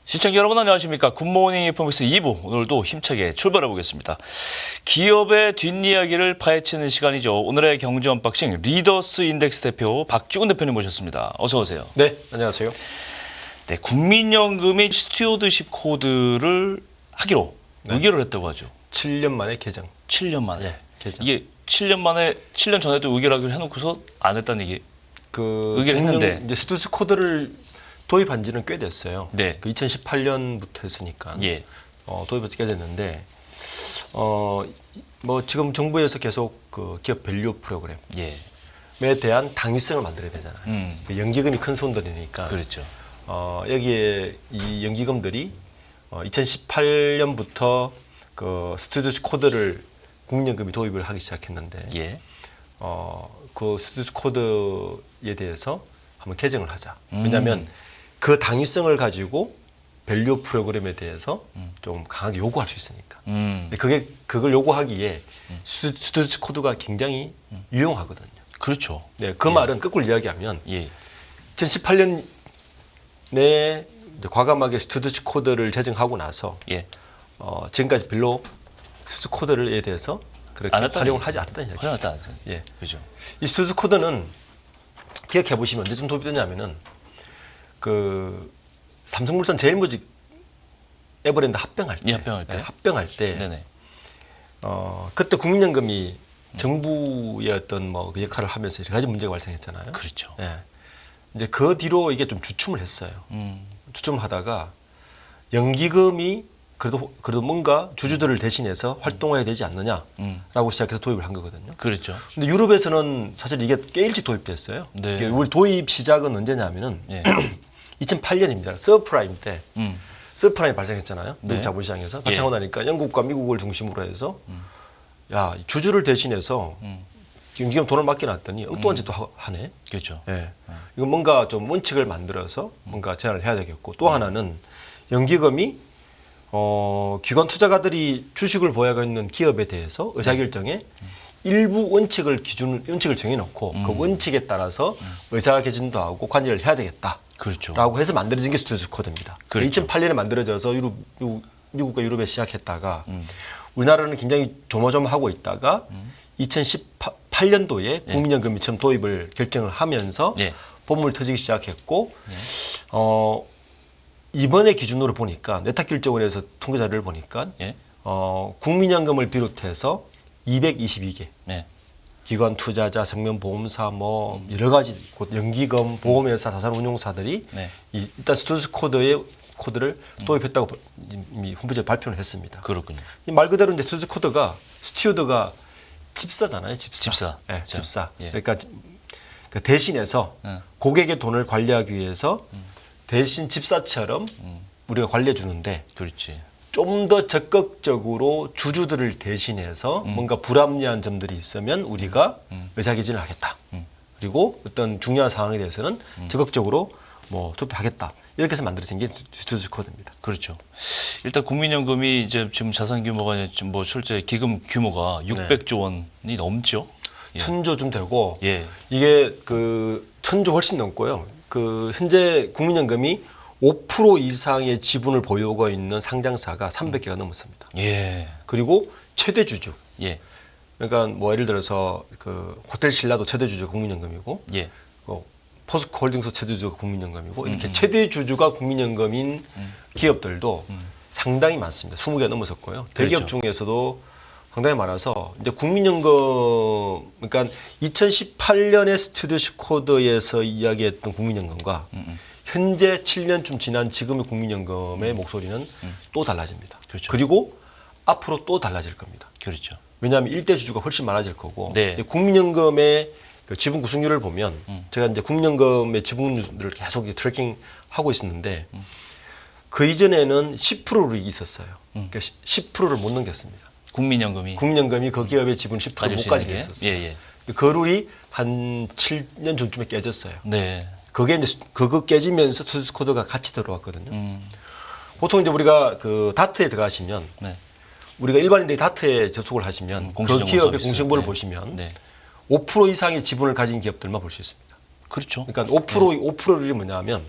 시청자 여러분 안녕하십니까. 굿모닝 FMS 2부 오늘도 힘차게 출발해 보겠습니다. 기업의 뒷이야기를 파헤치는 시간이죠. 오늘의 경제 언박싱 리더스 인덱스 대표 박주근 대표님 모셨습니다. 어서 오세요. 네, 안녕하세요. 네, 국민연금이 스튜어드십 코드를 하기로 의결을 했다고 하죠. 7년 만에 개정. 7년 만에. 네, 개정. 이게 7년 만에 7년 전에도 의결하기로 해놓고서 안 했다는 얘기. 의결을 했는데 이제 스튜어드십 코드를 도입한 지는 꽤 됐어요. 네. 2018년부터 했으니까. 예. 도입한 지 꽤 됐는데 뭐 지금 정부에서 계속 그 기업 밸류 프로그램에 예. 대한 당위성을 만들어야 되잖아요. 그 연기금이 큰 손들이니까. 그렇죠. 여기에 이 연기금들이 2018년부터 그 스튜어드십 코드를 국민연금이 도입을 하기 시작했는데 예. 그 스튜어드십 코드에 대해서 한번 개정을 하자. 왜냐하면 그 당위성을 가지고 밸류 프로그램에 대해서 좀 강하게 요구할 수 있으니까. 근데 그걸 요구하기에 스튜어드십 코드가 굉장히 유용하거든요. 그렇죠. 네, 그 말은 거꾸로 이야기하면 예. 2018년에 과감하게 스튜어드십 코드를 제정하고 나서 예. 지금까지 별로 스튜어드십 코드에 대해서 그렇게 활용을 하지 않았다는 이야기죠. 활용하지 않았어요. 예. 그죠. 이 스튜어드십 코드는 기억해 보시면 언제쯤 도입됐냐면은 그 삼성물산 제일모직 에버랜드 합병할 때, 예, 합병할 때. 합병할 때, 네네. 그때 국민연금이 정부의 어떤 뭐 그 역할을 하면서 여러 가지 문제가 발생했잖아요. 그렇죠. 예. 이제 그 뒤로 이게 좀 주춤을 했어요. 주춤을 하다가 연기금이 그래도 뭔가 주주들을 대신해서 활동해야 되지 않느냐라고 시작해서 도입을 한 거거든요. 그렇죠. 근데 유럽에서는 사실 이게 꽤 일찍 도입됐어요. 네. 이게 우리 도입 시작은 언제냐면은 예. 2008년입니다. 서프라임 때. 서프라임 발생했잖아요. 네. 미국 자본시장에서. 발생하고 나니까 영국과 미국을 중심으로 해서 야, 주주를 대신해서 연기금 돈을 맡겨놨더니 엉뚱한 짓도 하네. 그렇죠. 예. 이거 뭔가 좀 원칙을 만들어서 뭔가 제한을 해야 되겠고 또 하나는 연기금이 기관 투자가들이 주식을 보유하고 있는 기업에 대해서 의사결정에 일부 원칙을 정해놓고 그 원칙에 따라서 의사결정도 하고 관여를 해야 되겠다. 그렇죠. 라고 해서 만들어진 게 스튜어드십 코드입니다. 그렇죠. 2008년에 만들어져서 미국과 유럽에 시작했다가 우리나라는 굉장히 조마조마하고 있다가 2018년도에 국민연금이 처음 도입을 결정을 하면서 예. 봄을 터지기 시작했고 이번에 기준으로 보니까 내탁결정원에서 통계 자료를 보니까 예. 국민연금을 비롯해서 222개 네. 기관 투자자, 생명보험사 뭐 여러 가지 연기금, 보험회사, 자산운용사들이 네. 일단 스튜어드십 코드를 도입했다고 이미 홈페이지에 발표를 했습니다. 그렇군요. 말 그대로 이제 스튜어드십 코드가 스튜어드가 집사잖아요, 집사. 집사. 네, 그렇죠. 집사. 예. 그러니까 그 대신해서 고객의 돈을 관리하기 위해서 대신 집사처럼 우리가 관리해 주는데 그렇지. 좀 더 적극적으로 주주들을 대신해서 뭔가 불합리한 점들이 있으면 우리가 의사결정을 하겠다. 그리고 어떤 중요한 상황에 대해서는 적극적으로 뭐 투표하겠다. 이렇게 해서 만들어진 게 스튜어드십 코드입니다. 그렇죠. 일단 국민연금이 이제 지금 자산 규모가 지금 뭐 실제 기금 규모가 600조 원이 넘죠. 예. 1000조 좀 되고 예. 이게 그 1000조 훨씬 넘고요. 그 현재 국민연금이 5% 이상의 지분을 보유하고 있는 상장사가 300개가 넘었습니다. 예. 그리고 최대 주주. 예. 그러니까 뭐 예를 들어서 그 호텔 신라도 최대 주주가 국민연금이고 예. 포스코홀딩스 최대 주주가 국민연금이고 이렇게 최대 주주가 국민연금인 기업들도 상당히 많습니다. 20개 넘어섰고요. 대기업 그렇죠. 중에서도 상당히 많아서 이제 국민연금 그러니까 2018년에 스튜어드십 코드에서 이야기했던 국민연금과 현재 7년쯤 지난 지금의 국민연금의 목소리는 또 달라집니다. 그렇죠. 그리고 앞으로 또 달라질 겁니다. 그렇죠. 왜냐하면 일대 주주가 훨씬 많아질 거고 네. 국민연금의 그 지분 구성률을 보면 제가 이제 국민연금의 지분율을 계속 트래킹하고 있었는데 그 이전에는 10%를 있었어요. 그러니까 10%를 못 넘겼습니다. 국민연금이 국민연금이 그 기업의 지분 10%못 가지게 했었어요. 예, 예. 그 룰이 한 7년 전쯤에 깨졌어요. 네. 그게 이제 그거 깨지면서 스튜디오 코드가 같이 들어왔거든요. 보통 이제 우리가 그 다트에 들어가시면 네. 우리가 일반인들이 다트에 접속을 하시면 그 공시정보 기업의 서비스. 공시정보를 네. 보시면 네. 5% 이상의 지분을 가진 기업들만 볼 수 있습니다. 그렇죠. 그러니까 5%를 뭐냐면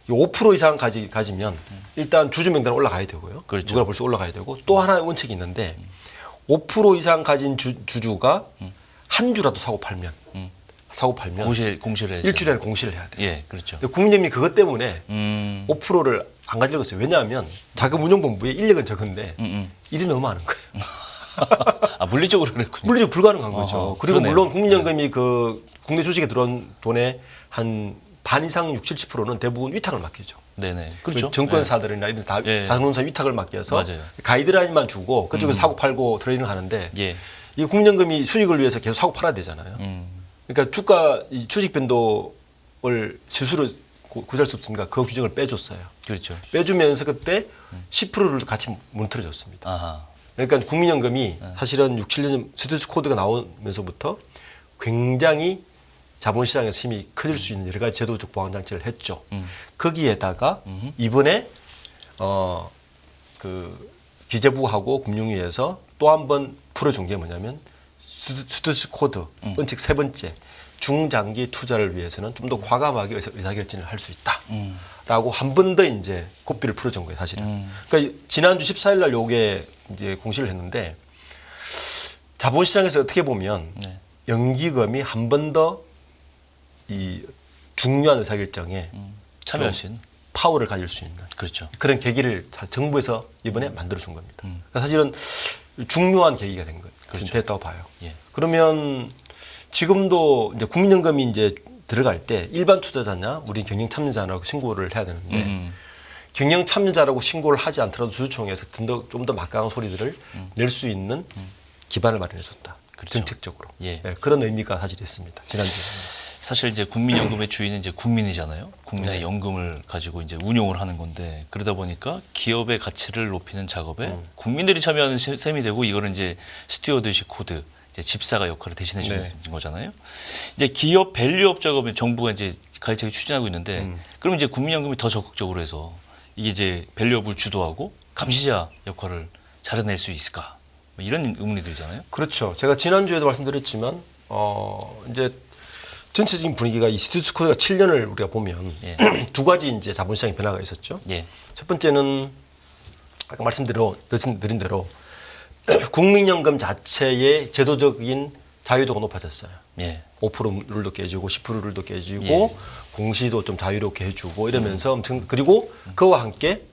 이 5% 이상 가지면 일단 주주 명단에 올라가야 되고요. 그렇죠. 누가 볼 수 올라가야 되고 또 하나의 원칙이 있는데 5% 이상 가진 주주가 한 주라도 사고 팔면 공시를 해야죠. 일주일에 공시를 해야 돼요. 예, 그렇죠. 근데 국민연금이 그것 때문에 5%를 안 가지려고 했어요. 왜냐하면 자금운용본부의 인력은 적은데 일이 너무 많은 거예요. 아, 물리적으로 그랬군요. 물리적으로 불가능한 거죠. 어허, 그리고 그러네요. 물론 국민연금이 그 국내 주식에 들어온 돈의 한 반 이상 60~70%는 대부분 위탁을 맡기죠. 네네. 그렇죠. 그 증권사들이나 이런 다 예. 자산운용사 위탁을 맡겨서 맞아요. 가이드라인만 주고 그쪽에서 사고 팔고 트레이딩 하는데 예. 이 국민연금이 수익을 위해서 계속 사고 팔아야 되잖아요. 그러니까 주가 이 주식 변동을 스스로 구제할 수 없으니까 그 규정을 빼줬어요. 그렇죠. 빼주면서 그때 10%를 같이 무너뜨려줬습니다. 아하. 그러니까 국민연금이 사실은 6, 7년 스튜디오 코드가 나오면서부터 굉장히 자본시장에서 힘이 커질 수 있는 여러 가지 제도적 보완 장치를 했죠. 거기에다가 이번에 그 기재부하고 금융위에서 또 한 번 풀어준 게 뭐냐면 스튜디오 코드 원칙 세 번째 중장기 투자를 위해서는 좀 더 과감하게 의사결정을 할 수 있다라고 한 번 더 이제 고삐를 풀어준 거예요, 사실은. 그러니까 지난주 14일 날 요게 이제 공시를 했는데 자본시장에서 어떻게 보면 네. 연기금이 한 번 더 이 중요한 의사결정에 참여할 수 있는. 파워를 가질 수 있는 그렇죠. 그런 계기를 정부에서 이번에 만들어준 겁니다. 그러니까 사실은 중요한 계기가 된 거예요. 그렇죠. 됐다고 봐요. 예. 그러면 지금도 이제 국민연금이 이제 들어갈 때 일반 투자자냐, 우리 경영 참여자라고 신고를 해야 되는데 경영 참여자라고 신고를 하지 않더라도 주주총회에서 좀 더 막강한 소리들을 낼 수 있는 기반을 마련해줬다. 그렇죠. 정책적으로. 예. 네, 그런 의미가 사실 있습니다. 지난주에. 사실 이제 국민연금의 주인은 이제 국민이잖아요. 국민의 네. 연금을 가지고 이제 운용을 하는 건데 그러다 보니까 기업의 가치를 높이는 작업에 국민들이 참여하는 셈이 되고 이거는 이제 스튜어드십 코드 이제 집사가 역할을 대신해 주는 네. 거잖아요. 이제 기업 밸류업 작업을 정부가 이제 가이드하게 추진하고 있는데 그럼 이제 국민연금이 더 적극적으로 해서 이게 이제 밸류업을 주도하고 감시자 역할을 잘해낼 수 있을까? 뭐 이런 의문이 들잖아요. 그렇죠. 제가 지난주에도 말씀드렸지만 이제 전체적인 분위기가 이 스튜디오 코드가 7년을 우리가 보면 예. 두 가지 이제 자본시장의 변화가 있었죠. 예. 첫 번째는 아까 말씀드린 대로 국민연금 자체의 제도적인 자유도가 높아졌어요. 예. 5% 룰도 깨지고 10% 룰도 깨지고 예. 공시도 좀 자유롭게 해주고 이러면서 엄청 그리고 그와 함께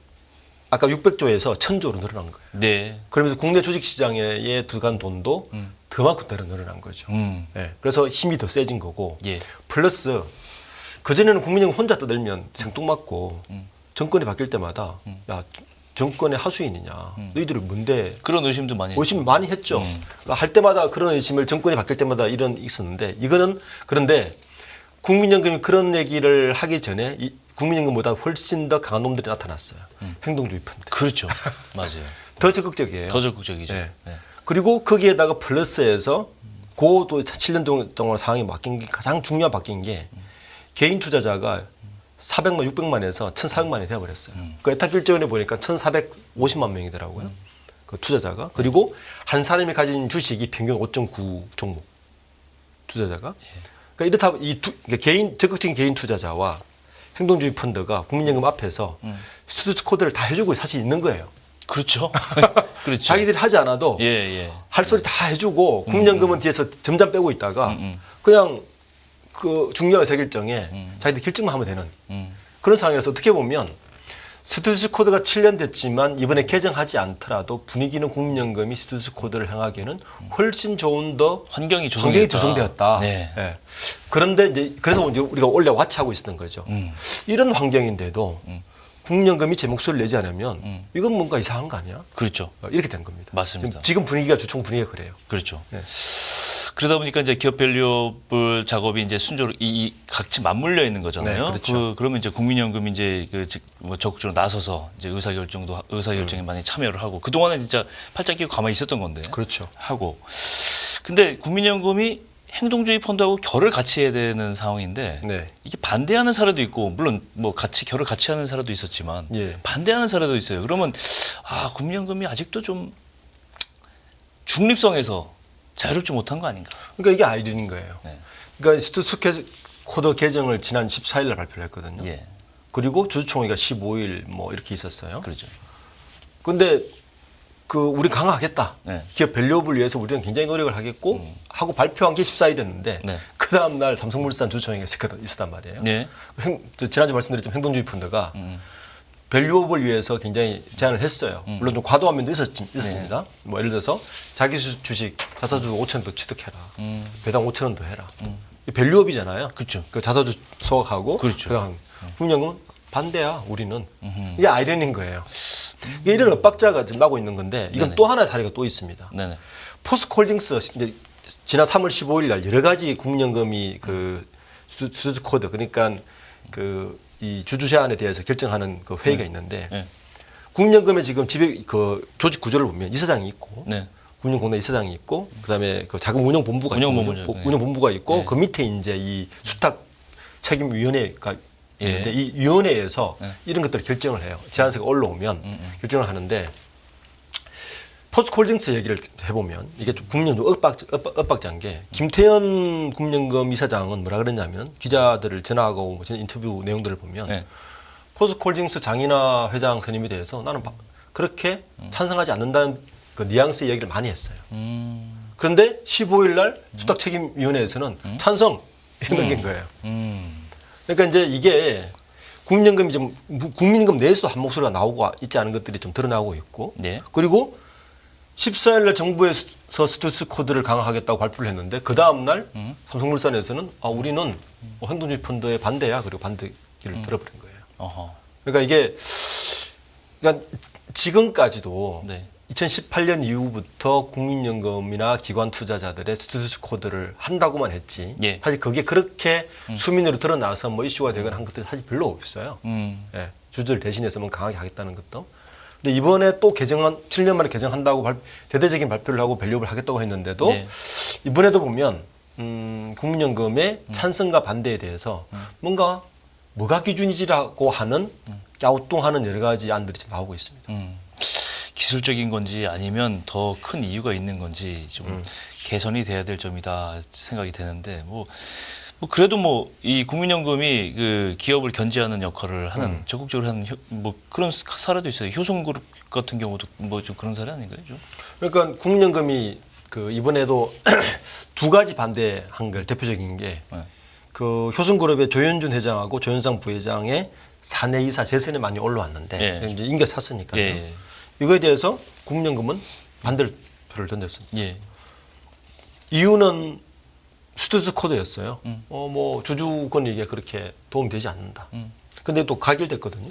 아까 600조에서 1000조로 늘어난 거예요. 네. 그러면서 국내 주식시장에 들어간 돈도 그만큼 더 늘어난 거죠. 네. 그래서 힘이 더 세진 거고 예. 플러스 그전에는 국민연금 혼자 떠들면 생뚱맞고 정권이 바뀔 때마다 야 정권의 하수인이냐 너희들이 뭔데 그런 의심도 많이 했죠. 의심 많이 했죠. 그러니까 할 때마다 그런 의심을 정권이 바뀔 때마다 이런 있었는데 이거는 그런데 국민연금이 그런 얘기를 하기 전에 이 국민연금보다 훨씬 더 강한 놈들이 나타났어요. 행동주의 펀드. 그렇죠. 맞아요. 더 적극적이에요. 더 적극적이죠. 네. 네. 그리고 거기에다가 플러스해서 고도 7년 동안 상황이 바뀐 게 가장 중요한 바뀐 게 개인 투자자가 400만, 600만에서 1,400만이 되어버렸어요. 그 에타길전에 보니까 1,450만 명이더라고요. 그 투자자가. 그리고 한 사람이 가진 주식이 평균 5.9 종목 투자자가. 그러니까 이렇다 그러니까 적극적인 개인 투자자와 행동주의 펀드가 국민연금 앞에서 스튜디오 코드를 다 해주고 사실 있는 거예요. 그렇죠. 그렇죠. 자기들이 하지 않아도 예, 예. 할 소리 다 해주고 국민연금은 뒤에서 점점 빼고 있다가 그냥 그 중요한 의사결정에 자기들 결정만 하면 되는 그런 상황이라서 어떻게 보면 스튜디오 코드가 7년 됐지만 이번에 개정하지 않더라도 분위기는 국민연금이 스튜디오 코드를 향하기에는 훨씬 좋은 더 환경이 조성되었다. 네. 예. 그런데 이제 그래서 이제 우리가 원래 와치하고 있었던 거죠. 이런 환경인데도 국민연금이 제 목소리를 내지 않으면 이건 뭔가 이상한 거 아니야? 그렇죠. 이렇게 된 겁니다. 맞습니다. 지금 분위기가 주총 분위기가 그래요. 그렇죠. 네. 그러다 보니까 이제 기업 밸류업 작업이 이제 순조로 이 각지 맞물려 있는 거잖아요. 네, 그렇죠. 그러면 이제 국민연금이 이제 뭐 적극적으로 나서서 이제 의사결정에 많이 참여를 하고 그 동안에 진짜 팔짱 끼고 가만히 있었던 건데. 그렇죠. 하고. 근데 국민연금이 행동주의 펀드하고 결을 같이 해야 되는 상황인데 네. 이게 반대하는 사례도 있고 물론 뭐 같이 결을 같이 하는 사례도 있었지만 예. 반대하는 사례도 있어요. 그러면 국민연금이 아직도 좀 중립성에서 자유롭지 못한 거 아닌가? 그러니까 이게 아이러니인 거예요. 네. 그러니까 스투스 코드 개정을 지난 14일 날 발표를 했거든요. 예, 그리고 주주총회가 15일 뭐 이렇게 있었어요. 그렇죠. 근데 우리 강화하겠다. 네. 기업 밸류업을 위해서 우리는 굉장히 노력을 하겠고 하고 발표한 게 14일이었는데 네. 그 다음 날 삼성물산 주주총회가 있었단 말이에요. 네. 지난주 말씀드렸지만 행동주의 펀드가 밸류업을 위해서 굉장히 제안을 했어요. 물론 좀 과도한 면도 있었습니다. 네. 뭐 예를 들어서 자기 주식 자사주 5천 원 더 취득해라. 배당 5천 원 더 해라. 이 밸류업이잖아요. 그렇죠. 그 자사주 소각하고 그렇죠. 국민연금은 반대야. 우리는 이게 아이러니인 거예요. 이게 이런 엇박자가 지금 나고 있는 건데 이건 네네. 또 하나의 사례가 또 있습니다. 네네. 포스코홀딩스 이제 지난 3월 15일 날 여러 가지 국민연금이 그 수주 코드 그러니까 이 주주 제한에 대해서 결정하는 그 회의가 있는데 네. 국민연금의 지금 집에 그 조직 구조를 보면 이사장이 있고 네. 국민연금공단 이사장이 있고 그다음에 그 자금운용본부가 운용본부죠. 있고 네. 운용본부가 있고 네. 그 밑에 이제 이 수탁 책임위원회가 있는데 예. 이 위원회에서 네. 이런 것들을 결정을 해요. 제안서가 올라오면 결정을 하는데 포스코홀딩스 얘기를 해보면 이게 좀 국민연금 엇박자인 게 김태현 국민연금 이사장은 뭐라 그랬냐면 기자들을 전화하고 인터뷰 내용들을 보면 네. 포스코홀딩스 장인하 회장 선임에 대해서 나는 그렇게 찬성하지 않는다는 그 뉘앙스의 얘기를 많이 했어요. 그런데 15일 날 수탁책임위원회에서는 찬성 이렇게 넘긴 거예요. 그러니까 이제 이게 국민연금이 좀 국민연금 내에서도 한 목소리가 나오고 있지 않은 것들이 좀 드러나고 있고 네. 그리고 14일 날 정부에서 스투스 코드를 강화하겠다고 발표를 했는데 그 다음 날 삼성물산에서는 우리는 행동주의 펀드에 반대야 그리고 반대 길을 들어버린 거예요. 어허. 그러니까 이게 그러니까 지금까지도 네. 2018년 이후부터 국민연금이나 기관 투자자들의 스투스 코드를 한다고만 했지. 예. 사실 그게 그렇게 수민으로 드러나서 뭐 이슈가 되거나 한 것들이 사실 별로 없어요. 예. 주주들 대신해서 뭐 강하게 하겠다는 것도. 근데 이번에 또 7년 만에 개정한다고 대대적인 발표를 하고 밸류업을 하겠다고 했는데도 네. 이번에도 보면 국민연금의 찬성과 반대에 대해서 뭔가 뭐가 기준이지라고 하는 갸우뚱하는 여러 가지 안들이 지금 나오고 있습니다. 기술적인 건지 아니면 더 큰 이유가 있는 건지 좀 개선이 돼야 될 점이다 생각이 되는데 뭐 그래도 뭐 이 국민연금이 그 기업을 견제하는 역할을 하는 적극적으로 하는 뭐 그런 사례도 있어요. 효성그룹 같은 경우도 뭐 좀 그런 사례 아닌가요? 좀? 그러니까 국민연금이 이번에도 두 가지 반대한 걸 대표적인 게 네. 효성그룹의 조현준 회장하고 조현상 부회장의 사내 이사 재선에 많이 올라왔는데 예. 이제 인겨 찼으니까요. 예. 이거에 대해서 국민연금은 반대표를 던졌습니다. 예. 이유는 스투스 코드였어요. 뭐 주주권 이게 그렇게 도움되지 않는다. 근데 또 가결됐거든요.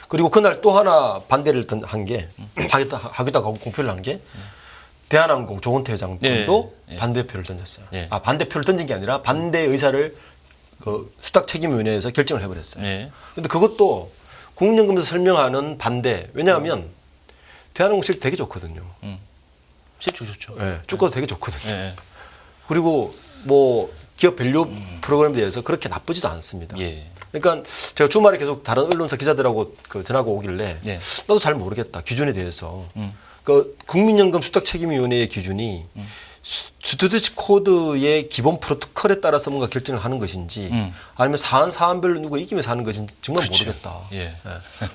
그리고 그날 또 하나 반대를 한 게 하겠다고 공표를 한 게 대한항공 조은태 회장도 예. 반대표를 던졌어요. 예. 반대표를 던진 게 아니라 반대 의사를 수탁책임위원회에서 결정을 해버렸어요. 예. 근데 그것도 국민연금에서 설명하는 반대. 왜냐하면 대한항공 실 되게 좋거든요. 실적 좋죠. 예, 주가도 되게 좋거든요. 예. 그리고 뭐 기업 밸류 프로그램에 대해서 그렇게 나쁘지도 않습니다. 예. 그러니까 제가 주말에 계속 다른 언론사 기자들하고 전화가 오길래 예. 나도 잘 모르겠다 기준에 대해서. 국민연금 수탁책임위원회의 기준이 스튜디스 코드의 기본 프로토콜에 따라서 뭔가 결정을 하는 것인지 아니면 사안별로 누가 이기면서 하는 것인지 정말 그렇죠. 모르겠다. 예.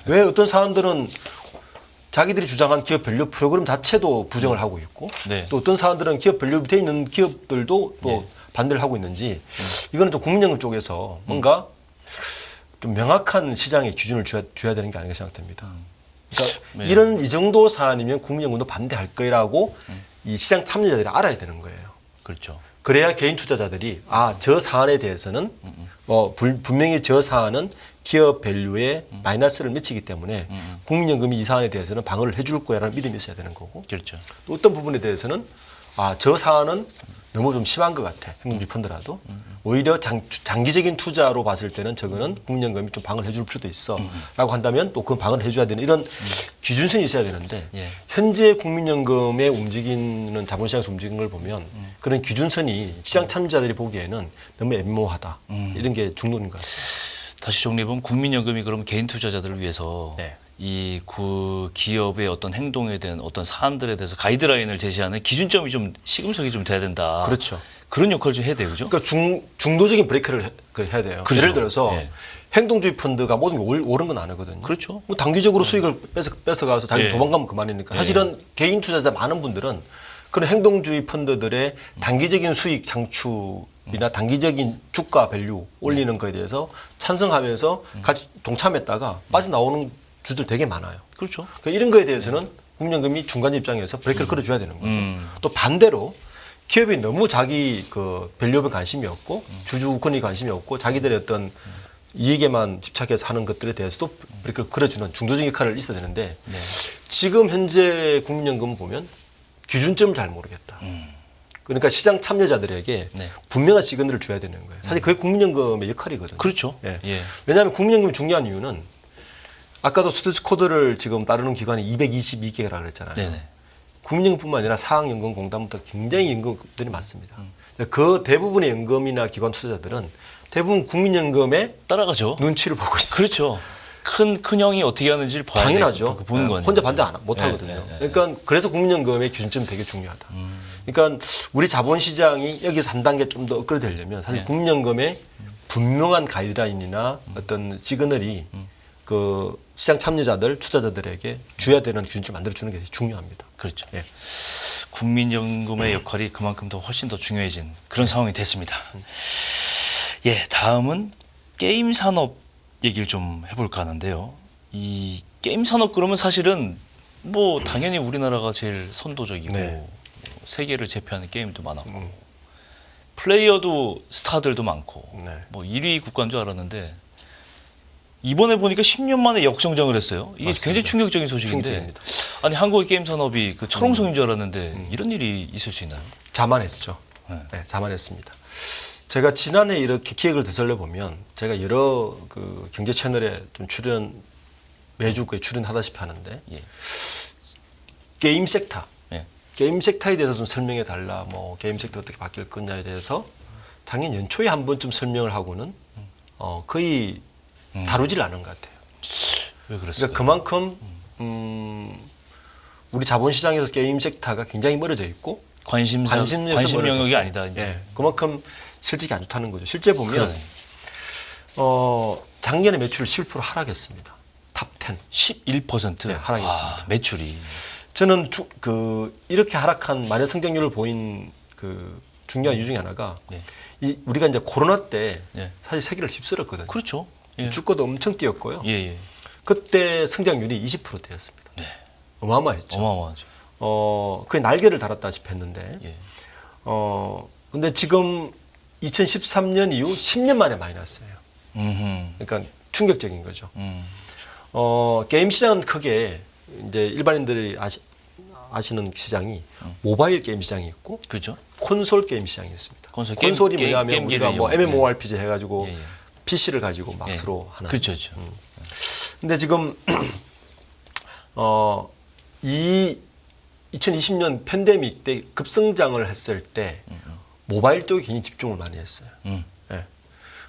왜 어떤 사람들은 자기들이 주장한 기업 밸류 프로그램 자체도 부정을 하고 있고 네. 또 어떤 사람들은 기업 밸류 돼 있는 기업들도 또 반대를 하고 있는지 이거는 좀 국민연금 쪽에서 뭔가 좀 명확한 시장의 기준을 줘야 되는 게 아닌가 생각됩니다. 그러니까 네. 이 정도 사안이면 국민연금도 반대할 거라고 이 시장 참여자들이 알아야 되는 거예요. 그렇죠. 그래야 개인 투자자들이 저 사안에 대해서는 분명히 저 사안은 기업 밸류에 마이너스를 미치기 때문에 국민연금이 이 사안에 대해서는 방어를 해줄 거야라는 믿음이 있어야 되는 거고 그렇죠. 또 어떤 부분에 대해서는 저 사안은 너무 좀 심한 것 같아. 행동주의 펀드라도. 오히려 장기적인 투자로 봤을 때는 저거는 국민연금이 좀 방을 해줄 필요도 있어. 라고 한다면 또 그 방을 해줘야 되는 이런 기준선이 있어야 되는데 예. 현재 국민연금에 움직이는 자본시장에서 움직이는 걸 보면 그런 기준선이 시장 참여자들이 보기에는 너무 애매모호하다. 이런 게 중론인 것 같습니다. 다시 정리해보면 국민연금이 그럼 개인 투자자들을 위해서 네. 이 기업의 어떤 행동에 대한 어떤 사안들에 대해서 가이드라인을 제시하는 기준점이 좀 시금석이 좀 돼야 된다. 그렇죠. 그런 역할을 좀 해야 돼요, 그죠? 그러니까 중도적인 브레이크를 해야 돼요. 그렇죠. 예를 들어서 예. 행동주의 펀드가 모든 게 옳은 건 아니거든요. 그렇죠. 뭐 단기적으로 수익을 뺏어가서 자기 예. 도망가면 그만이니까. 예. 사실은 개인 투자자 많은 분들은 그런 행동주의 펀드들의 단기적인 수익 창출이나 단기적인 주가 밸류 올리는 거에 대해서 찬성하면서 같이 동참했다가 빠져나오는 주들 되게 많아요. 그렇죠. 그러니까 이런 거에 대해서는 국민연금이 중간 입장에서 브레이크를 걸어줘야 되는 거죠. 또 반대로 기업이 너무 자기 그 밸류업에 관심이 없고 주주권에 관심이 없고 자기들의 어떤 이익에만 집착해서 하는 것들에 대해서도 브레이크를 걸어주는 중도적인 역할을 있어야 되는데 네. 지금 현재 국민연금을 보면 기준점을 잘 모르겠다. 그러니까 시장 참여자들에게 네. 분명한 시그널을 줘야 되는 거예요. 사실 그게 국민연금의 역할이거든요. 그렇죠. 예. 예. 왜냐하면 국민연금이 중요한 이유는 아까도 스튜스 코드를 지금 따르는 기관이 222개라 그랬잖아요. 네네. 국민연금뿐만 아니라 사학연금공단부터 굉장히 연금들이 많습니다. 그 대부분의 연금이나 기관 투자자들은 대부분 국민연금의 따라가죠. 눈치를 보고 있습니다. 그렇죠. 큰 형이 어떻게 하는지를 봐야 당연하죠. 그 보는 거 아니에요. 혼자 반대 못 예, 하거든요. 예, 예. 그러니까 그래서 국민연금의 기준점이 되게 중요하다. 그러니까 우리 자본시장이 여기서 한 단계 좀 더 업그레이드 되려면 사실 예. 국민연금의 분명한 가이드라인이나 어떤 시그널이 그 시장 참여자들, 투자자들에게 줘야 되는 기준점 만들어주는 게 중요합니다. 그렇죠. 예. 국민연금의 역할이 그만큼 더 훨씬 더 중요해진 그런 상황이 됐습니다. 예, 다음은 게임 산업 얘기를 좀 해볼까 하는데요. 이 게임 산업 그러면 사실은 뭐 당연히 우리나라가 제일 선도적이고 네. 세계를 제패하는 게임도 많았고 플레이어도 스타들도 많고 네. 뭐 1위 국가인 줄 알았는데 이번에 보니까 10년 만에 역성장을 했어요. 이게 맞습니다. 굉장히 충격적인 소식인데 충격입니다. 아니 한국의 게임 산업이 그 철옹성인 줄 알았는데 이런 일이 있을 수 있나요? 자만했죠. 네. 네, 자만했습니다. 제가 지난해 이렇게 기획을 되살려 보면 제가 여러 그 경제 채널에 좀 매주 출연하다시피 하는데 예. 게임 섹터, 예. 게임 섹터에 대해서 좀 설명해 달라. 뭐 게임 섹터 어떻게 바뀔 거냐에 대해서 작년 연초에 한 번쯤 설명을 하고는 거의 다루질 않은 것 같아요. 왜 그랬어요? 그러니까 그만큼 우리 자본시장에서 게임 섹터가 굉장히 멀어져 있고 관심 영역이 아니다. 이제. 예, 그만큼 실적이 안 좋다는 거죠. 실제 보면 그러네. 작년에 매출 11% 하락했습니다. 탑 10. 11% 네, 하락했습니다. 아, 매출이. 저는 이렇게 하락한 만여 성장률을 보인 그 중요한 이유 중에 하나가 네. 우리가 이제 코로나 때 네. 사실 세계를 휩쓸었거든요. 그렇죠. 예. 주가도 엄청 뛰었고요. 예, 예. 그때 성장률이 20%대였습니다. 네. 어마어마했죠. 어마어마하죠. 그게 날개를 달았다시피 했는데, 예. 근데 지금 2013년 이후 10년 만에 마이너스예요. 그러니까 충격적인 거죠. 게임 시장은 크게 이제 일반인들이 아시는 시장이 모바일 게임 시장이 있고, 그렇죠. 콘솔 게임 시장이 있습니다. 콘솔 콘솔이 게임, 뭐냐면 게임 우리가 뭐 게임이요. MMORPG 해가지고 예, 예. PC를 가지고 막 예. 서로 하는. 그렇죠. 그렇죠. 근데 지금 2020년 팬데믹 때 급성장을 했을 때 모바일 쪽에 굉장히 집중을 많이 했어요. 예.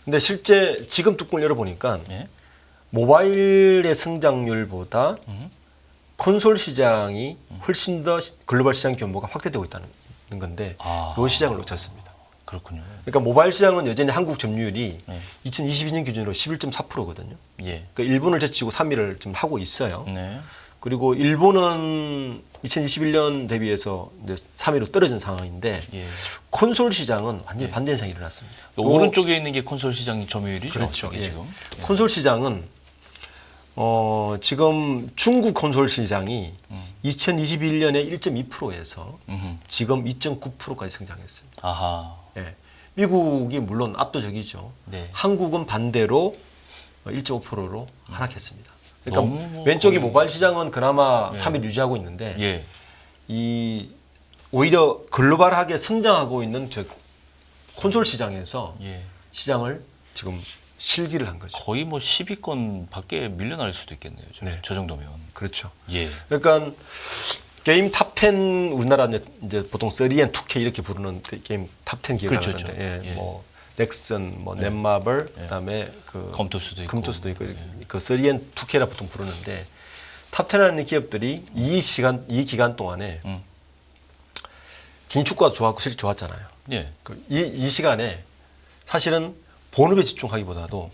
근데 실제 지금 뚜껑을 열어보니까 예. 모바일의 성장률보다 콘솔 시장이 훨씬 더 글로벌 시장 규모가 확대되고 있다는 건데 아. 이 시장을 놓쳤습니다. 그렇군요. 그러니까 모바일 시장은 여전히 한국 점유율이 네. 2022년 기준으로 11.4%거든요. 예. 그러니까 일본을 제치고 3위를 지금 하고 있어요. 네. 그리고 일본은 2021년 대비해서 이제 3위로 떨어진 상황인데 예. 콘솔 시장은 완전히 반대 현상이 일어났습니다. 그러니까 오른쪽에 있는 게 콘솔 시장 점유율이죠. 그렇죠. 이게 예. 지금. 예. 콘솔 시장은 지금 중국 콘솔 시장이 2021년에 1.2%에서 지금 2.9%까지 성장했습니다. 아하. 예. 미국이 물론 압도적이죠. 네. 한국은 반대로 1.5%로 하락했습니다. 그러니까 너무 왼쪽이 거의- 모바일 시장은 그나마 예. 3위를 유지하고 있는데 예. 이 오히려 글로벌하게 성장하고 있는 저 콘솔 시장에서 예. 시장을 지금 실기를 한 거죠. 거의 뭐 10위권 밖에 밀려날 수도 있겠네요. 네. 저 정도면. 그렇죠. 예. 그러니까 게임 탑10 우리나라 이제 보통 3N, 2K 이렇게 부르는 게임 탑10 기회가 그렇죠, 하는데 그렇죠. 예. 뭐 넥슨, 뭐 넷마블, 그다음에 그 검토스도 있고. 금토스도 있고 그 3N, 2K라 보통 부르는데 탑10하는 기업들이 이 기간 동안에 개인 축구가 좋았고 실제 좋았잖아요. 예. 이 시간에 사실은 본업에 집중하기보다도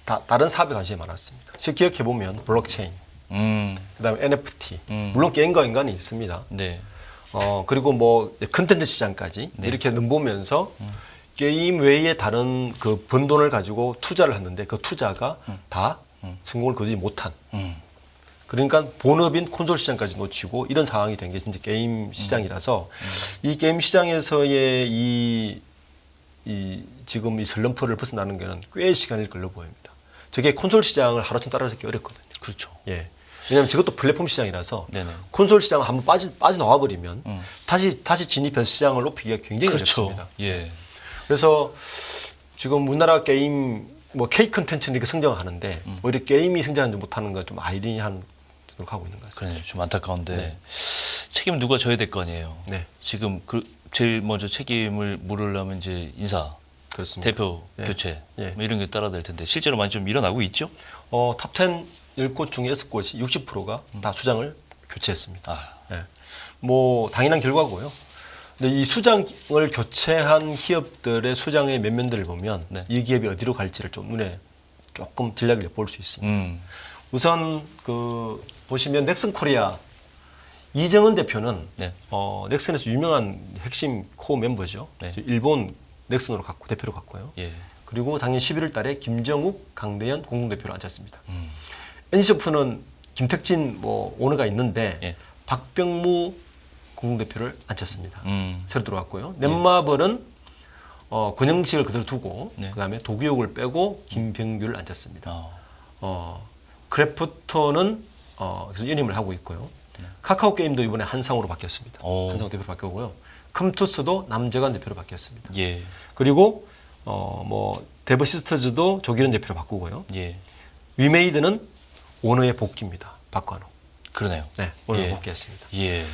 다른 사업에 관심이 많았습니다. 즉 기억해 보면 블록체인, 그다음에 NFT, 물론 게임과 연관이 있습니다. 네. 그리고 뭐 컨텐츠 시장까지 이렇게 넘보면서 게임 외에 다른 그 번 돈을 가지고 투자를 했는데 그 투자가 다 성공을 거두지 못한. 그러니까 본업인 콘솔 시장까지 놓치고 이런 상황이 된 게 진짜 게임 시장이라서 이 게임 시장에서의 지금 이 슬럼프를 벗어나는 게는 꽤 시간이 걸려 보입니다. 저게 콘솔 시장을 하루아침 따라잡기 어렵거든요. 그렇죠. 예. 왜냐하면 저것도 플랫폼 시장이라서 네네. 콘솔 시장을 한번 빠져나와 버리면 다시 진입해서 시장을 높이기가 굉장히 그렇죠. 어렵습니다. 예. 그래서 지금 우리나라 게임 뭐 K 컨텐츠는 이렇게 성장하는데 오히려 게임이 성장하지 못하는 건 좀 아이러니한 노력하고 있는 것 같습니다. 그러네요. 좀 안타까운데 네. 책임 누가 져야 될 거 아니에요. 네. 지금 제일 먼저 책임을 물으려면 이제 인사, 그렇습니다. 대표 예. 교체 예. 뭐 이런 게 따라야 될 텐데 실제로 많이 좀 일어나고 있죠? 탑10 10곳 중에 6곳이 60%가 다 수장을 교체했습니다. 아, 예. 뭐 당연한 결과고요. 근데 이 수장을 교체한 기업들의 수장의 면면들을 보면 네. 이 기업이 어디로 갈지를 좀 눈에 조금 전략을 볼 수 있습니다. 우선 그 보시면 넥슨 코리아 이정은 대표는 네. 넥슨에서 유명한 핵심 코어 멤버죠. 네. 일본 넥슨으로 갔고 대표로 갔고요. 예. 그리고 작년 11월 달에 김정욱, 강대현 공동대표로 앉았습니다. NC소프트는 김택진 뭐 오너가 있는데 예. 박병무 공동대표를 앉혔습니다. 새로 들어왔고요. 예. 넷마블은 권영식을 그대로 두고 네. 그다음에 도규혁을 빼고 김병규를 앉혔습니다. 아, 크래프톤은 계속 연임을 하고 있고요. 카카오 게임도 이번에 한상으로 바뀌었습니다. 오. 한상 대표로 바뀌었고요. 컴투스도 남재관 대표로 바뀌었습니다. 예. 그리고 뭐 데브시스터즈도 조기련 대표로 바꾸고요. 예. 위메이드는 오너의 복귀입니다. 박관호. 그러네요. 네, 오늘 예. 복귀했습니다. 예.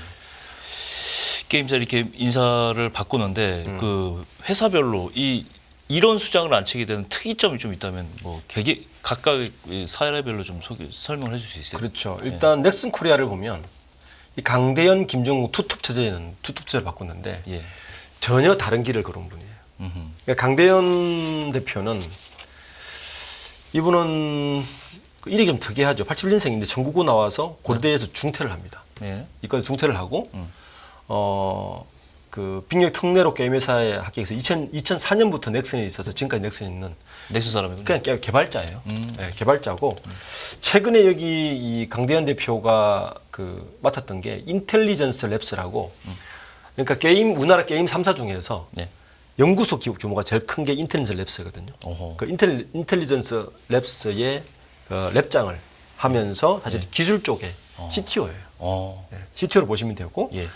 게임사 이렇게 인사를 바꾸는데 그 회사별로 이런 수장을 안 치게 되는 특이점이 좀 있다면 뭐 각각의 사례별로 좀 설명을 해줄 수 있어요? 그렇죠. 일단 넥슨 코리아를 보면 이 강대현, 김정욱 투톱 체제는 투톱 체제를 바꿨는데 예. 전혀 다른 길을 걸은 분이에요. 그러니까 강대현 대표는 이분은 일이 좀 특이하죠. 81년생인데 전국고 나와서 고려대에서 중퇴를 합니다. 예. 이과에서 중퇴를 하고 그 빅력 특례로 게임 회사에 합격해서 2004년부터 넥슨에 있어서 지금까지 넥슨에 있는 넥슨 사람이군요. 그냥 개발자예요. 네, 개발자고 최근에 여기 이 강대현 대표가 그 맡았던 게 인텔리전스 랩스라고 그러니까 우리나라 게임 3사 중에서 네. 연구소 규모가 제일 큰 게 인텔리전스 랩스거든요. 어허. 그 인텔리전스 랩스의 그 랩장을 하면서 사실 기술 쪽에 CTO예요. 네, CTO로 보시면 되고 예.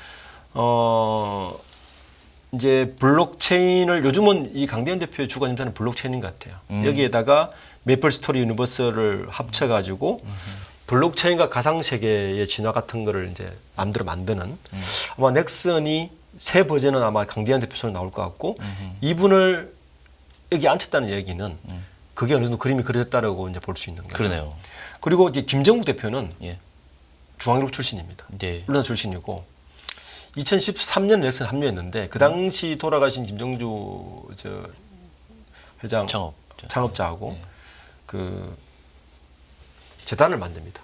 이제 블록체인을 요즘은 이 강대현 대표의 주관 인사는 블록체인인 것 같아요. 여기에다가 메이플 스토리 유니버스를 합쳐가지고 블록체인과 가상세계의 진화 같은 거를 이제 마음대로 만드는 아마 넥슨이 새 버전은 아마 강대현 대표 손에 나올 것 같고 이분을 여기 앉혔다는 얘기는 그게 어느 정도 그림이 그려졌다라고 이제 볼 수 있는 거예요. 그러네요. 그리고 이제 김정국 대표는 예. 중앙일보 출신입니다. 네. 언론사 출신이고 2013년 넥슨 합류했는데 그 당시 돌아가신 김정주 회장 창업자하고 그 재단을 만듭니다.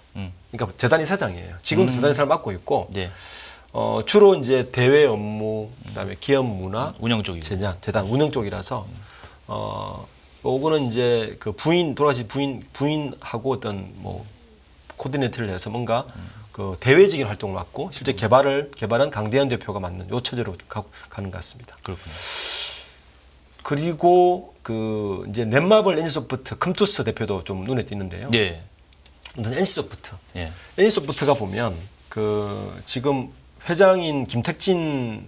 그러니까 재단 이사장이에요. 지금도 재단 이사를 맡고 있고 네. 주로 이제 대외 업무 그다음에 기업 문화 운영 쪽이고. 재단 운영 쪽이라서 요거는 이제 그 돌아가신 부인하고 어떤 뭐 코디네이터를 해서 뭔가 그 대외적인 활동을 맡고 실제 개발은 강대현 대표가 맡는 요 체제로 가는 것 같습니다. 그렇군요. 그리고 그 이제 넷마블 NC소프트 컴투스 대표도 좀 눈에 띄는데요. 네. 우선 NC소프트. 예. NC소프트가 보면 그 지금 회장인 김택진의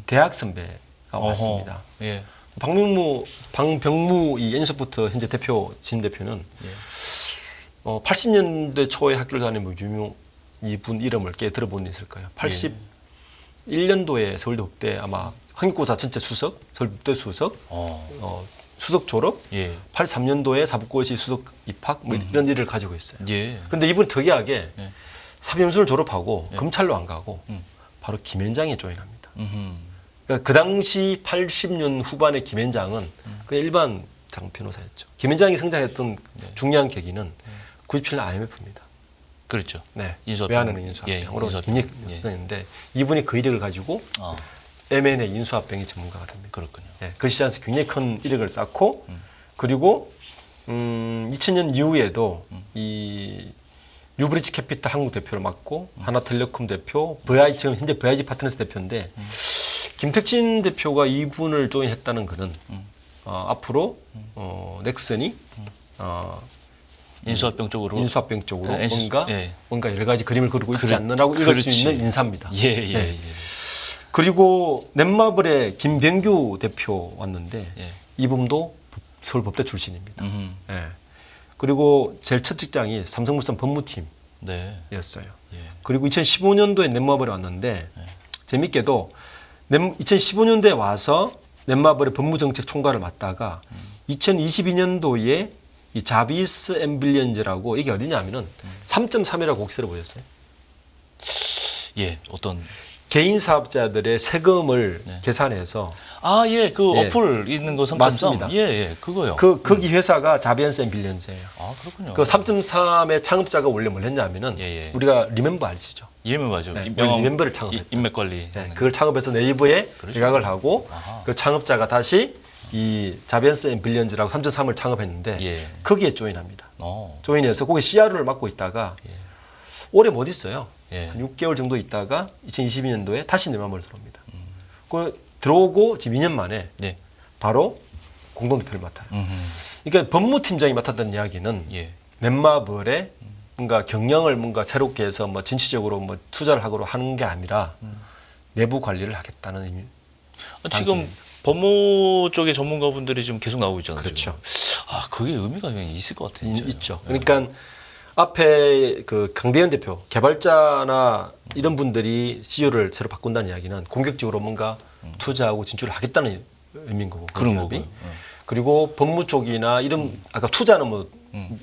대학 선배가 왔습니다. 예. 방병무 이 N소프트 현재 대표 진 대표는 80년대 초에 학교를 다니면 유명 이분 이름을 꽤 들어본 일 있을 거예요. 81년도에 서울대 국대 아마 한국고사 전체 수석, 서울대 수석, 수석 졸업, 83년도에 사법고시 수석 입학 뭐 이런 일을 가지고 있어요. 그런데 이분 특이하게 사법연수를 졸업하고 검찰로 안 가고 바로 김현장에 조인합니다. 그러니까 그 당시 80년 후반의 김현장은 그냥 일반 장 변호사였죠. 김현장이 성장했던 중요한 계기는 97년 IMF입니다. 그렇죠. 네. 인수합병. 외환은행 인수합병으로 인수했는데 이분이 그 이력을 가지고 M&A 인수합병의 전문가가 됩니다. 그렇군요. 네. 그 시장에서 굉장히 큰 이력을 쌓고 그리고 2000년 이후에도 이 뉴브리지 캐피탈 한국 대표를 맡고 하나텔레콤 대표, 지금 현재 VIG 파트너스 대표인데 김택진 대표가 이분을 조인했다는 것은 앞으로 넥슨이 인수합병 쪽으로 뭔가 여러 가지 그림을 그리고 있지 않느라고 읽을 수 있는 인사입니다. 예. 그리고 넷마블의 김병규 대표 왔는데 이분도 서울법대 출신입니다. 예. 그리고 제일 첫 직장이 삼성물산 법무팀이었어요. 그리고 2015년도에 넷마블에 왔는데 재밌게도 2015년도에 와서 넷마블의 법무정책 총괄을 맡다가 2022년도에 이 자비스 앰빌리언즈라고 이게 어디냐면은 3.3이라고 곡세를 보였어요. 어떤 개인 사업자들의 세금을 계산해서 그 어플 있는 거 3.3. 맞습니다. 그거요. 거기 회사가 자비스 앰빌리언즈예요. 그렇군요. 그 3.3의 창업자가 원래 뭘 했냐면은 우리가 리멤버 아시죠? 리멤버죠. 리멤버를 창업했다. 인맥 관리. 그걸 창업해서 네이버에 계약을 하고 그 창업자가 다시 이 자비스 앰빌리언즈라고 3.3을 창업했는데 거기에 조인합니다. 조인해서 거기 CRO를 맡고 있다가 오래 못 있어요. 6개월 정도 있다가 2022년도에 다시 넷마블로 들어옵니다. 그 들어오고 지금 2년 만에 바로 공동대표를 맡아요. 그러니까 법무팀장이 맡았던 이야기는 넷마블의 뭔가 경영을 뭔가 새롭게 해서 뭐 진취적으로 뭐 투자를 하고 하는 게 아니라 내부 관리를 하겠다는 의미. 지금 법무 쪽의 전문가분들이 지금 계속 나오고 있잖아요. 그렇죠. 그게 의미가 있을 것 같아요. 있죠. 그러니까 앞에 그 강대현 대표, 개발자나 이런 분들이 CEO를 새로 바꾼다는 이야기는 공격적으로 뭔가 투자하고 진출을 하겠다는 의미인 거고. 그런 거고요. 그리고 법무 쪽이나 이런 아까 투자는 뭐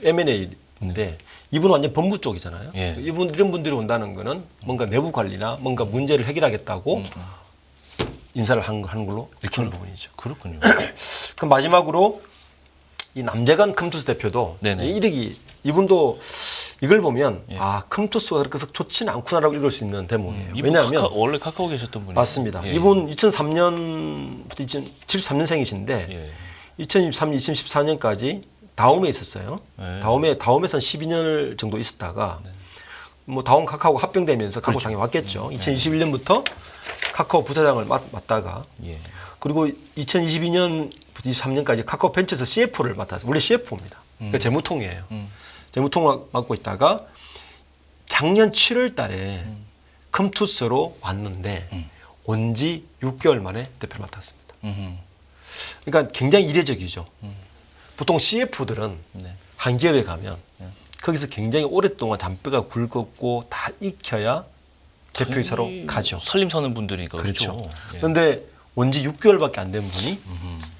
M&A인데 이분은 완전 법무 쪽이잖아요. 이런 분들이 온다는 거는 뭔가 내부 관리나 뭔가 문제를 해결하겠다고 인사를 하는 걸로 읽히는 부분이죠. 그렇군요. 그럼 마지막으로 이 남재관 컴투스 대표도 이 이분도 이걸 보면 컴투스가 그렇게 좋지는 않구나라고 읽을 수 있는 대목이에요. 왜냐하면 원래 카카오 계셨던 분이에요. 맞습니다. 이분 2003년부터 73년생이신데 2023, 2014년까지 다움에 있었어요. 다움에서 한 12년 정도 있었다가 뭐 다움 카카오가 합병되면서 카카오 장에 왔겠죠. 2021년부터 카카오 부사장을 맡다가 그리고 2022년부터 23년까지 카카오 벤처에서 CFO를 맡았어요. 원래 CFO입니다. 그러니까 재무통이에요. 재무통을 맡고 있다가 작년 7월 달에 컴투스로 왔는데 온 지 6개월 만에 대표를 맡았습니다. 그러니까 굉장히 이례적이죠. 보통 CFO들은 한 기업에 가면 거기서 굉장히 오랫동안 잔뼈가 굵었고 다 익혀야 대표이사로 가죠. 살림 사는 분들이니까. 그렇죠. 그런데 온 지 6개월밖에 안 된 분이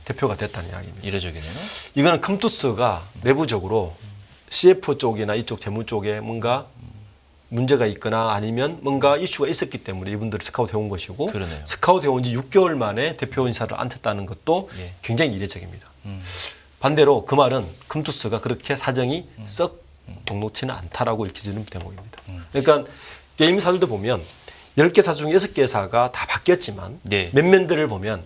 대표가 됐다는 이야기입니다. 이례적이네요. 이거는 컴투스가 내부적으로 CFO 쪽이나 이쪽 재무 쪽에 뭔가 문제가 있거나 아니면 뭔가 이슈가 있었기 때문에 이분들이 스카우트 해온 것이고 스카우트 해온 지 6개월 만에 대표 인사를 앉혔다는 것도 굉장히 이례적입니다. 반대로 그 말은 컴투스가 그렇게 사정이 썩 녹록치는 않다라고 읽혀지는 대목입니다. 그러니까 게임사들도 보면 10개 사 중 6개 사가 다 바뀌었지만 면면들을 보면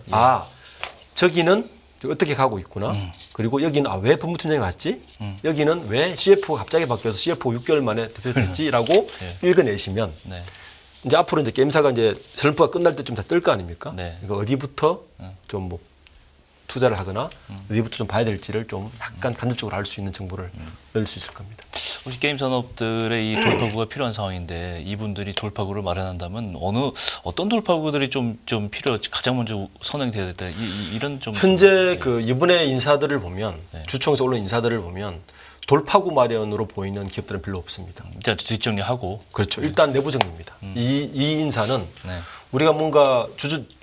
저기는 어떻게 가고 있구나. 그리고 여기는 왜 법무팀장이 왔지? 여기는 왜 CFO가 갑자기 바뀌어서 CFO 6개월 만에 대표됐지라고 읽어내시면 이제 앞으로 이제 게임사가 이제 슬럼프가 끝날 때쯤 다 뜰 거 아닙니까? 이거 어디부터 좀 뭐 투자를 하거나 어디부터 좀 봐야 될지를 좀 약간 간접적으로 알 수 있는 정보를 얻을 수 있을 겁니다. 혹시 게임 산업들의 이 돌파구가 필요한 상황인데 이분들이 돌파구를 마련한다면 어떤 돌파구들이 좀 가장 먼저 선행돼야 될까 이런 좀 현재 그 이번에 인사들을 보면 네. 주총에서 올라온 인사들을 보면 돌파구 마련으로 보이는 기업들은 별로 없습니다. 일단 뒷정리하고 그렇죠. 일단 내부 정리입니다. 이 인사는 네. 우리가 뭔가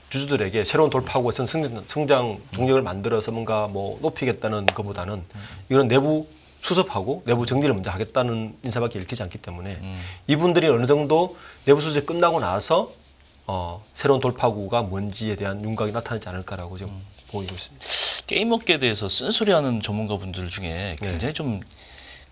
주주들에게 새로운 돌파구에서 성장 동력을 만들어서 뭔가 뭐 높이겠다는 것보다는 이런 내부 수습하고 내부 정리를 먼저 하겠다는 인사밖에 읽히지 않기 때문에 이분들이 어느 정도 내부 수습이 끝나고 나서 새로운 돌파구가 뭔지에 대한 윤곽이 나타나지 않을까라고 지금 보이고 있습니다. 게임 업계에 대해서 쓴소리하는 전문가분들 중에 굉장히 좀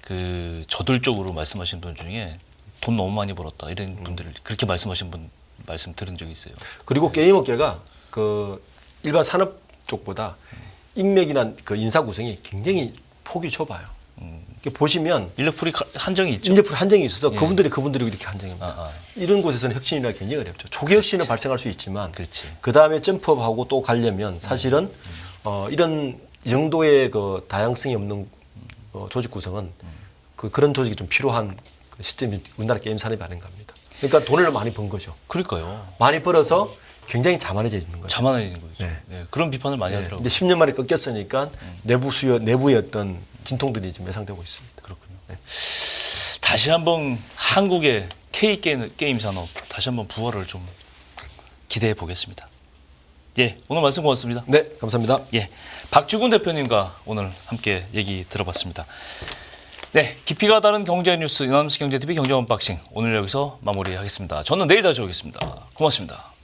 그 저돌적으로 말씀하신 분 중에 돈 너무 많이 벌었다 이런 분들 그렇게 말씀하신 분 말씀 들은 적이 있어요. 그리고 게임 업계가 그 일반 산업 쪽보다 인맥이나 그 인사 구성이 굉장히 폭이 좁아요. 이렇게 보시면 인력풀이 한정이 있죠. 인재풀 한정이 있어서 그분들이 이렇게 한정입니다. 아. 이런 곳에서는 혁신이라 굉장히 어렵죠. 초기 혁신은 발생할 수 있지만 그렇지. 그 다음에 점프업하고 또 가려면 사실은 이런 이 정도의 그 다양성이 없는 조직 구성은 그런 조직이 좀 필요한 그 시점이 우리나라 게임 산업이 아닌가 합니다. 그러니까 돈을 많이 번 거죠. 그러니까요. 많이 벌어서 굉장히 자만해져 있는 거죠. 자만해지는 거죠. 네. 네, 그런 비판을 많이 하더라고요. 이제 10년 만에 꺾였으니까 내부의 어떤 진통들이 지금 예상되고 있습니다. 그렇군요. 다시 한번 한국의 K 게임 산업 다시 한번 부활을 좀 기대해 보겠습니다. 예, 오늘 말씀 고맙습니다. 네, 감사합니다. 예, 박주근 대표님과 오늘 함께 얘기 들어봤습니다. 네, 깊이가 다른 경제 뉴스 이남스 경제TV 경제 언박싱 오늘 여기서 마무리하겠습니다. 저는 내일 다시 오겠습니다. 고맙습니다.